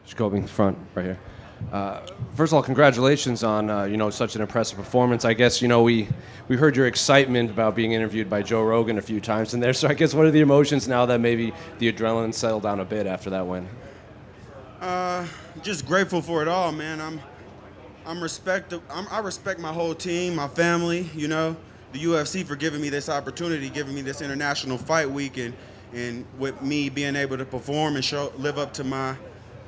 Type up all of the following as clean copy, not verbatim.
Jacobe in front, right here. First of all, congratulations on such an impressive performance. I guess we heard your excitement about being interviewed by Joe Rogan a few times in there. So I guess what are the emotions now that maybe the adrenaline settled down a bit after that win? Just grateful for it all, man. I respect my whole team, my family. The UFC for giving me this opportunity, giving me this international fight week, and with me being able to perform and live up to my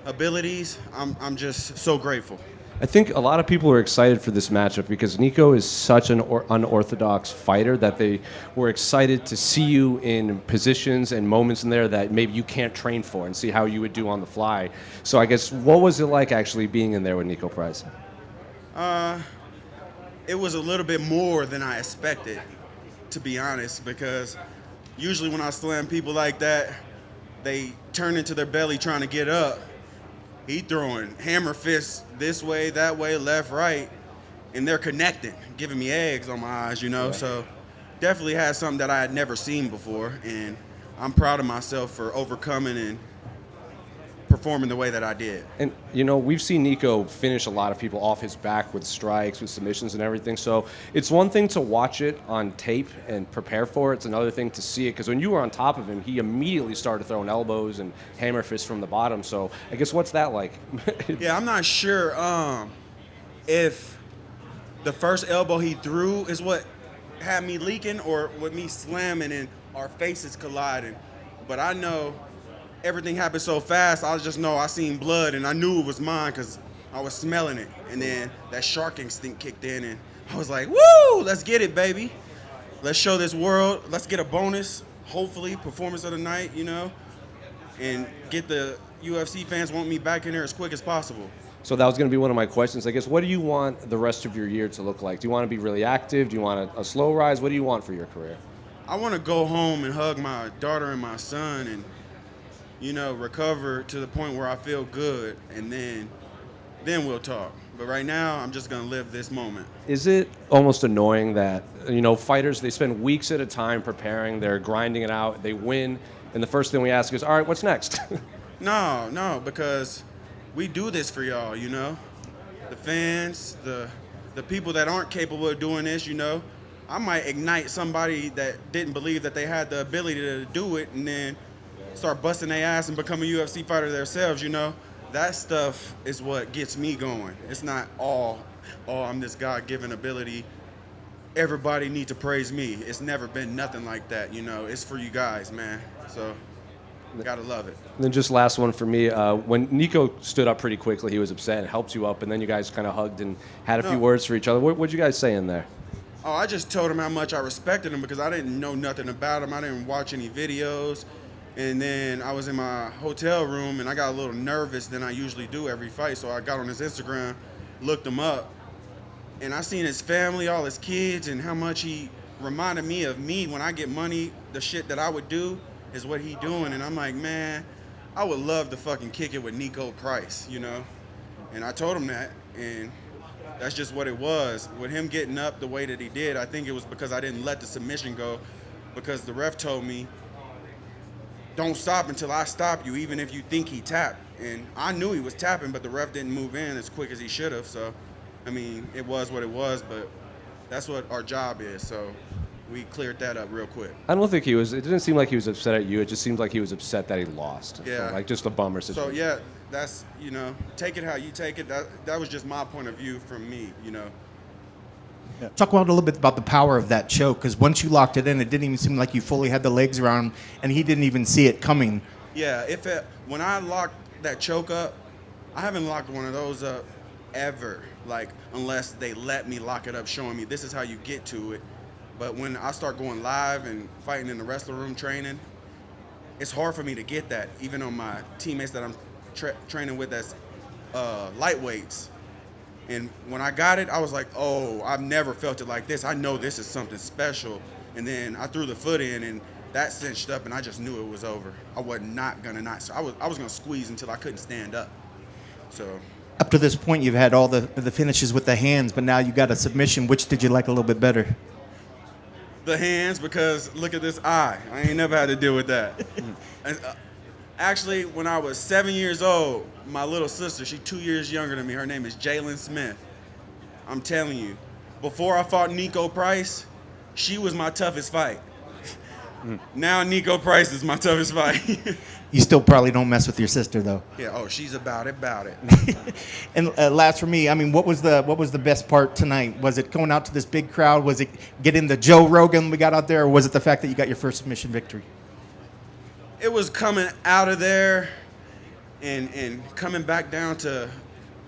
abilities, I'm just so grateful. I think a lot of people are excited for this matchup because Niko is such an unorthodox fighter that they were excited to see you in positions and moments in there that maybe you can't train for and see how you would do on the fly. So I guess what was it like actually being in there with Niko Price? It was a little bit more than I expected, to be honest, because usually when I slam people like that, they turn into their belly trying to get up. He throwing hammer fists this way, that way, left, right, and they're connecting, giving me eggs on my eyes, Right. So definitely had something that I had never seen before, and I'm proud of myself for overcoming and performing the way that I did. And, we've seen Niko finish a lot of people off his back with strikes, with submissions and everything. So it's one thing to watch it on tape and prepare for it. It's another thing to see it. Because when you were on top of him, he immediately started throwing elbows and hammer fists from the bottom. So I guess what's that like? Yeah, I'm not sure if the first elbow he threw is what had me leaking or with me slamming and our faces colliding. But I know everything happened so fast, I just know I seen blood and I knew it was mine because I was smelling it. And then that shark instinct kicked in and I was like, woo, let's get it, baby. Let's show this world. Let's get a bonus, hopefully, performance of the night, and get the UFC fans want me back in there as quick as possible. So that was going to be one of my questions. I guess, what do you want the rest of your year to look like? Do you want to be really active? Do you want a slow rise? What do you want for your career? I want to go home and hug my daughter and my son and recover to the point where I feel good, and then we'll talk. But right now, I'm just going to live this moment. Is it almost annoying that, fighters, they spend weeks at a time preparing, they're grinding it out, they win, and the first thing we ask is, all right, what's next? No, because we do this for y'all, The fans, the people that aren't capable of doing this, I might ignite somebody that didn't believe that they had the ability to do it, and then start busting their ass and become a UFC fighter themselves, That stuff is what gets me going. It's not I'm this God-given ability. Everybody need to praise me. It's never been nothing like that, It's for you guys, man. So, gotta love it. And then just last one for me. When Niko stood up pretty quickly, he was upset and helped you up, and then you guys kind of hugged and had a few words for each other. What'd you guys say in there? Oh, I just told him how much I respected him because I didn't know nothing about him. I didn't watch any videos. And then I was in my hotel room, and I got a little nervous than I usually do every fight. So I got on his Instagram, looked him up, and I seen his family, all his kids, and how much he reminded me of me when I get money. The shit that I would do is what he doing. And I'm like, man, I would love to fucking kick it with Niko Price, And I told him that, and that's just what it was. With him getting up the way that he did, I think it was because I didn't let the submission go, because the ref told me, don't stop until I stop you, even if you think he tapped. And I knew he was tapping, but the ref didn't move in as quick as he should have. So, it was what it was, but that's what our job is. So we cleared that up real quick. I don't think it didn't seem like he was upset at you. It just seemed like he was upset that he lost. Yeah. So, just a bummer situation. So, yeah, that's, take it how you take it. That was just my point of view from me, Yeah. Talk about a little bit about the power of that choke, because once you locked it in, it didn't even seem like you fully had the legs around him, and he didn't even see it coming. Yeah, when I locked that choke up, I haven't locked one of those up ever, unless they let me lock it up, showing me this is how you get to it. But when I start going live and fighting in the wrestling room training, it's hard for me to get that, even on my teammates that I'm training with as lightweights. And when I got it, I was like, oh, I've never felt it like this. I know this is something special. And then I threw the foot in, and that cinched up, and I just knew it was over. I was not gonna I was gonna squeeze until I couldn't stand up. So up to this point, you've had all the finishes with the hands, but now you got a submission. Which did you like a little bit better? The hands, because look at this eye. I ain't never had to deal with that. Actually, when I was 7 years old, my little sister, she's 2 years younger than me. Her name is Jacobe Smith. I'm telling you, before I fought Niko Price, she was my toughest fight. Now Niko Price is my toughest fight. You still probably don't mess with your sister though. Yeah, oh, she's about it. And last for me, I mean, what was the best part tonight? Was it going out to this big crowd? Was it getting the Joe Rogan we got out there, or was it the fact that you got your first submission victory? It was coming out of there and coming back down to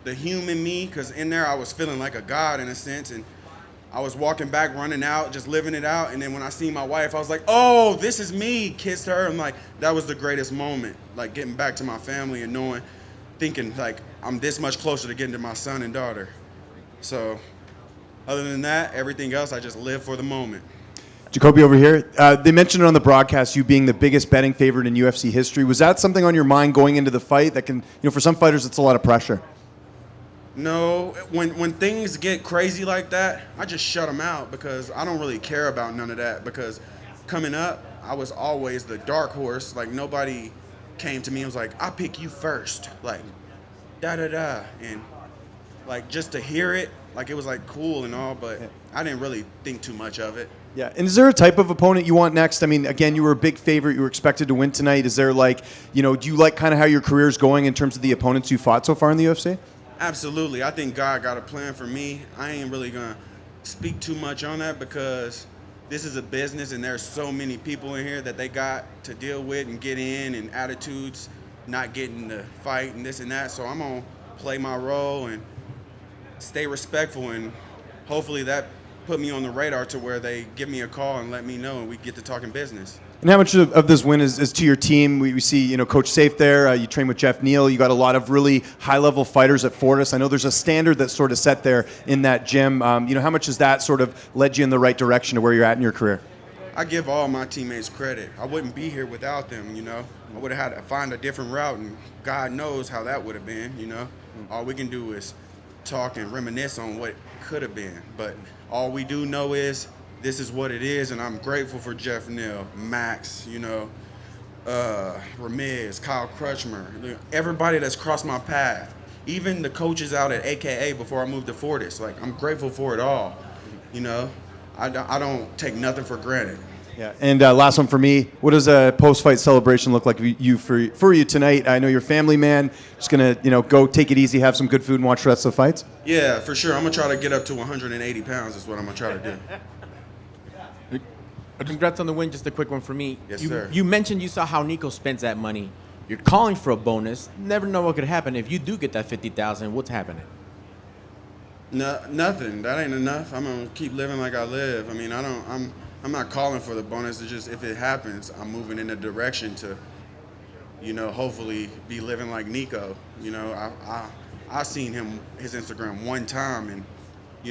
the human me, because in there I was feeling like a god in a sense, and I was walking back, running out, just living it out. And then when I seen my wife, I was like, oh, this is me, kissed her. I'm like, that was the greatest moment, like getting back to my family and knowing, thinking like I'm this much closer to getting to my son and daughter. So other than that, everything else, I just live for the moment. Jacobe over here. They mentioned it on the broadcast, you being the biggest betting favorite in UFC history. Was that something on your mind going into the fight that can, for some fighters, it's a lot of pressure? No, when things get crazy like that, I just shut them out because I don't really care about none of that. Because coming up, I was always the dark horse. Like nobody came to me and was like, "I pick you first," like da da da, and like just to hear it, like it was like cool and all, but I didn't really think too much of it. Yeah, and is there a type of opponent you want next? I mean, again, you were a big favorite. You were expected to win tonight. Is there like, do you like kind of how your career's going in terms of the opponents you fought so far in the UFC? Absolutely. I think God got a plan for me. I ain't really going to speak too much on that because this is a business and there's so many people in here that they got to deal with and get in, and attitudes not getting to fight and this and that. So I'm going to play my role and stay respectful, and hopefully that put me on the radar to where they give me a call and let me know and we get to talking business. And how much of this win is to your team? We see, Coach Safe there. You train with Jeff Neal. You got a lot of really high-level fighters at Fortis. I know there's a standard that's sort of set there in that gym. How much has that sort of led you in the right direction to where you're at in your career? I give all my teammates credit. I wouldn't be here without them, I would have had to find a different route, and God knows how that would have been, All we can do is talk and reminisce on what could have been. But all we do know is this is what it is, and I'm grateful for Jeff Neal, Max, Ramirez, Kyle Crutchmer, everybody that's crossed my path, even the coaches out at AKA before I moved to Fortis. Like, I'm grateful for it all, I don't take nothing for granted. Yeah, and last one for me. What does a post-fight celebration look like for you tonight? I know you're a family man. Just gonna, go take it easy, have some good food, and watch the rest of the fights. Yeah, for sure. I'm gonna try to get up to 180 pounds. Is what I'm gonna try to do. Congrats on the win. Just a quick one for me. Yes, sir. You mentioned you saw how Niko spends that money. You're calling for a bonus. Never know what could happen. If you do get that $50,000, what's happening? No, nothing. That ain't enough. I'm gonna keep living like I live. I mean, I'm not calling for the bonus. It's just if it happens, I'm moving in a direction to, hopefully be living like Niko. I seen his Instagram one time, and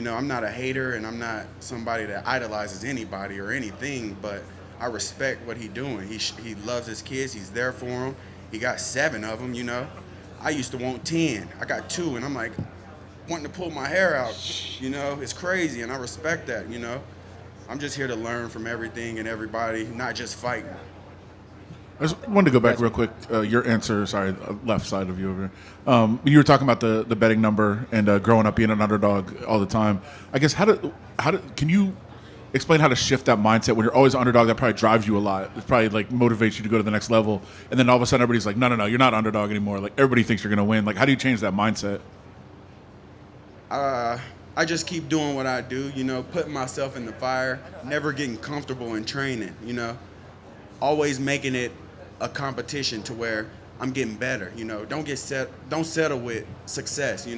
I'm not a hater and I'm not somebody that idolizes anybody or anything, but I respect what he's doing. He loves his kids. He's there for them. He got 7 of them. I used to want 10. I got 2, and I'm like wanting to pull my hair out. It's crazy, and I respect that. I'm just here to learn from everything and everybody, not just fighting. I just wanted to go back real quick. Your answer, sorry, left side of you over here. You were talking about the betting number and growing up being an underdog all the time. I guess can you explain how to shift that mindset when you're always an underdog? That probably drives you a lot. It probably like motivates you to go to the next level. And then all of a sudden everybody's like, no, you're not underdog anymore. Like everybody thinks you're going to win. Like how do you change that mindset? I just keep doing what I do, putting myself in the fire, never getting comfortable in training, always making it a competition to where I'm getting better, don't settle with success,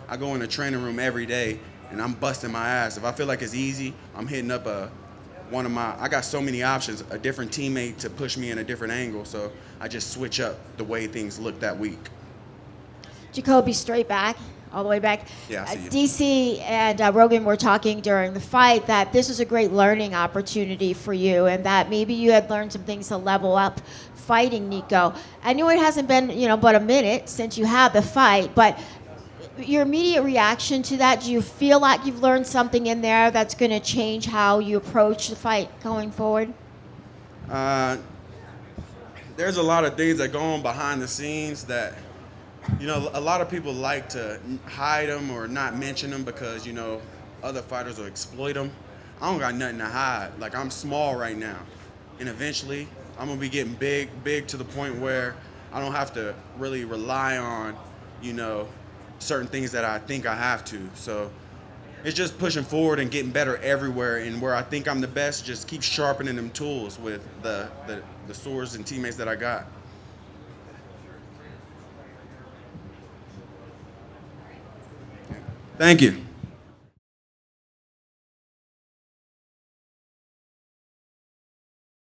I go in the training room every day and I'm busting my ass. If I feel like it's easy, I'm hitting up I got so many options, a different teammate to push me in a different angle, so I just switch up the way things look that week. Jacobe, straight back. All the way back. Yeah, I see you. DC and Rogan were talking during the fight that this is a great learning opportunity for you, and that maybe you had learned some things to level up fighting Niko. I know it hasn't been, but a minute since you had the fight, but your immediate reaction to that, do you feel like you've learned something in there that's going to change how you approach the fight going forward? there's a lot of things that go on behind the scenes that, a lot of people like to hide them or not mention them because, other fighters will exploit them. I don't got nothing to hide. Like, I'm small right now. And eventually, I'm going to be getting big to the point where I don't have to really rely on, certain things that I think I have to. So it's just pushing forward and getting better everywhere. And where I think I'm the best, just keep sharpening them tools with the swords and teammates that I got. Thank you.